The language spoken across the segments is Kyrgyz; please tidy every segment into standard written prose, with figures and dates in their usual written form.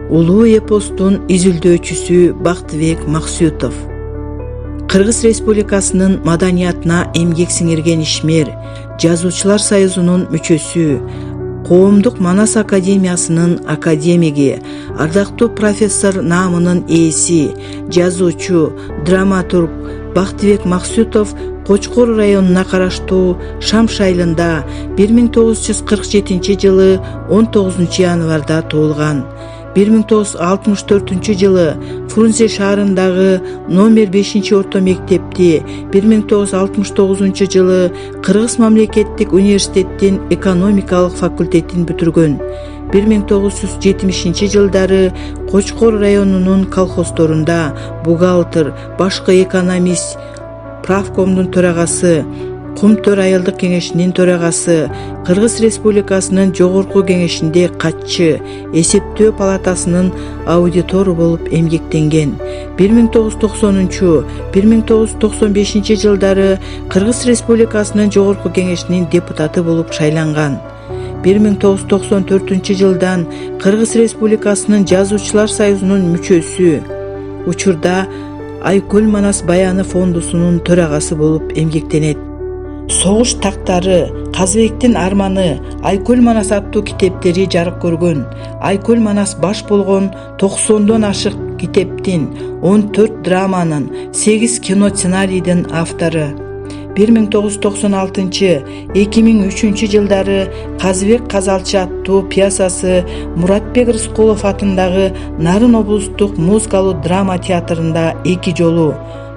Улуу эпостун изилдөөчүсү Бактыбек Максутов. Кыргыз Республикасынын маданиятына эмгек сиңирген ишмер, Жазуучулар союзунун мүчөсү, Коомдук Манас академиясынын академиги, ардактуу профессор наамынын ээси, жазуучу, драматург Бактыбек Максутов Кочкор районуна караштуу Шамш айылында 1947 жылы 19 январда туулган. 1964 жылы Фрунзе шаарындагы номер 5 орто мектепти, 1969 жылы Кыргыз мамлекеттик университеттин экономикалык факультетин бүтүргөн. 1970 жылдары Кочкор районунун колхоздорунда бухгалтер, башкы экономист, правкомдун төрагасы, Кумтөр айылдык кеңешинин төрагасы, Кыргыз Республикасынын жогорку кеңешинде катчы, эсептөө палатасынын аудитору болуп эмгектенген. 1990-1995 жылдары Кыргыз Республикасынын жогорку кеңешинин депутаты болуп шайланган. 1994 жылдан Кыргыз Республикасынын Жазуучулар союзунун мүчөсү, учурда Айкөл Манас баяны фондусунун төрагасы болуп эмгектенет. Согуш тактары, Казыбектин арманы, Айкөл Манас аттуу китептери жарык көргөн. Айкөл Манас баш болгон 90дон ашык китептин, 14 драманын, 8 кино сценарийдин автору. 1996-2003 жылдары Казыбек Казалчы аттуу пьесасы Муратбек Рыскулов атындагы Нарын облустук музыкалуу драма театрында 2 жолу,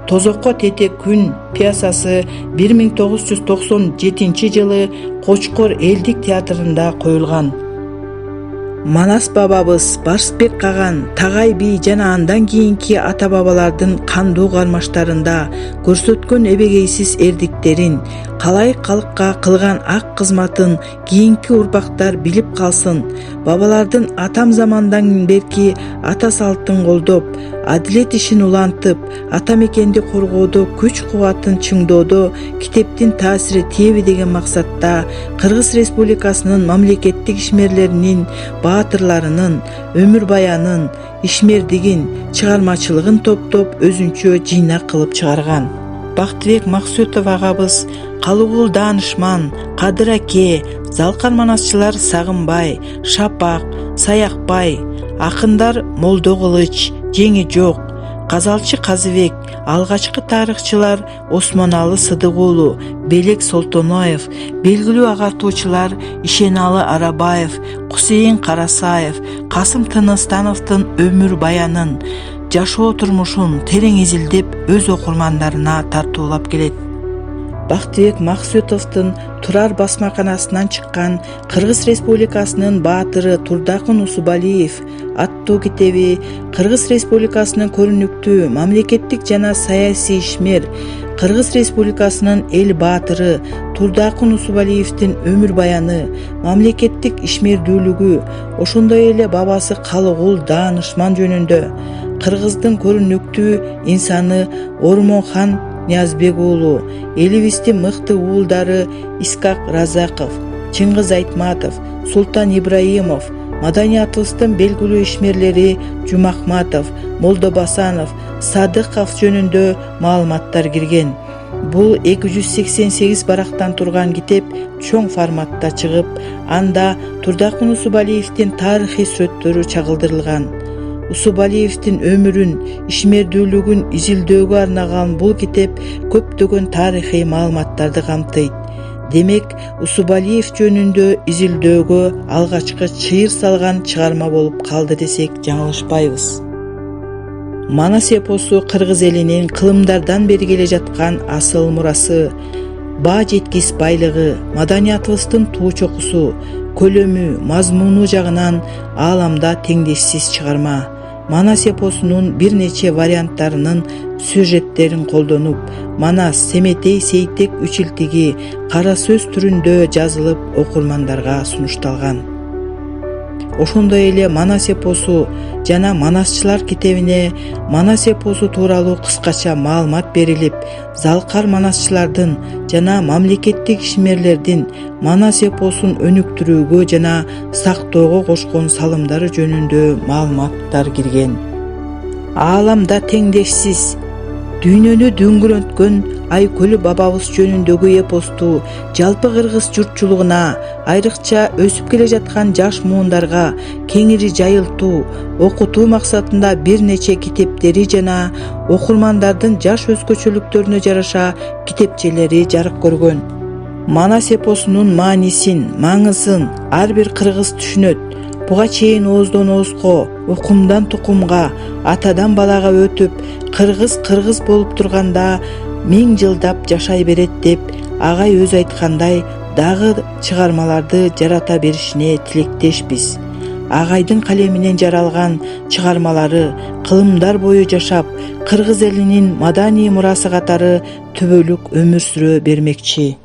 Тозокко тете күн пьесасы 1997 жылы Кочкор элдик театрында коюлган. Манас бабабыз, Барсбек Каган, Тагай би жана андан кийинки ата бабалардын кандуу кармаштарында көрсөткөн эбегейсиз эрдиктерин, калай калкка кылган ак кызматын кийинки урпактар билип калсын. Бабалардын атам замандан берки ата салттын колдоп, адилет ишин улантып, ата мекенди коргоодо күч кубатын чыңдоодо китептин таасири тийеби деген максатта Кыргыз Республикасынын мамлекеттик ишмерлеринин, баатырларынын өмүр баянын, ишмердигин, чыгармачылыгын топтоп өзүнчө жыйнак кылып чыгарган. Бактыбек Максутов агабыз Калыгул Даанышман, Кадыр аке, Залкар Манасчылар Сагынбай, Шапак, Саякбай, акындар Молдо Кылыч, Жеңи жок, Казалчы Казыбек, алгачкы тарыхчылар Осмоналы Сыдыгулу, Белек Солтоноев, белгилүү агартуучулар Ишеналы Арабаев, Кусейин Карасаев, Касым Тыныстановдун өмүр баянын, жашоо турмушун терең изилдеп өз окурмандарына тартуулап келет. Бактыбек Максутовдун Турар басмаканасынан чыккан Кыргыз Республикасынын баатыры Турдакын Усубалиев аттуу китеби Кыргыз Республикасынын көрүнүктүү мамлекеттик жана саясий ишмер, Кыргыз Республикасынын эл баатыры Турдакын Усубалиевдин өмүр баяны, мамлекеттик ишмердүүлүгү, ошондой эле бабасы Калыгул Даанышман жөнүндө, Кыргыздын көрүнүктүү инсаны Ормонхан Ниязбек уулу, элибиздин мыкты уулдары Искак Разаков, Чыңгыз Айтматов, Султан Ибраимов, маданиятыбыздын белгилүү ишмерлери Жумахматов, Молдобасанов, Садыков жөнүндө маалыматтар кирген. Бул 288 барактан турган китеп чоң форматта чыгып, анда Турдакын Усубалиевдин тарыхый сүрөттөрү чагылдырылган. Усубалиевдин өмүрүн, ишмердүүлүгүн изилдөөгө арнаган бул китеп көптөгөн тарыхый маалыматтарды камтыйт. Демек, Усубалиев жөнүндө изилдөөгө алгачкы чыйыр салган чыгарма болуп калды десек жаңылышпайбыз. Манас эпосу кыргыз элинин кылымдардан бери келе жаткан асыл мурасы, баа жеткис байлыгы, маданиятыбыздын туу чокусу, көлөмү, мазмуну жагынан ааламда теңдешсиз чыгарма. Манас эпосунун бир нече варианттарынын сюжеттерин колдонуп, Манас, Семетей, Сейтек үчилтиги кара сөз түрүндө жазылып окурмандарга сунушталган. ошондой эле Манас эпосу жана Манасчылар китебине Манас эпосу тууралуу кыскача маалымат берилип, залкар манасчылардын жана мамлекеттик ишмерлердин Манас эпосун өнүктүрүүгө жана сактоого кошкон салымдары жөнүндө маалыматтар кирген. Ааламда теңдешсиз дүйнөнү дөңгөлөнткөн Айкөл бабабыз жөнүндөгү эпосту жалпы кыргыз журтчулугуна, айрыкча өсүп келе жаткан жаш муундарга кеңири жайылтуу, окутуу максатында бир нече китептери жана окурмандардын жаш өзгөчөлүктөрүнө жараша китепчелери жарык көргөн. Манас эпосунун маанисин, маңызын ар бир кыргыз түшүнөт. Буга чейин ооздон оозго, укумдан тукумга, атадан балага өтүп, кыргыз болуп турганда 1000 жылдап жашай берет деп агай өзү айткандай дагы чыгармаларды жарата беришине тилектешпиз. Агайдын калеминен жаралган чыгармалары кылымдар бою жашап, кыргыз элинин маданий мурасы катары түбөлүк өмүр сүрө бермекчи.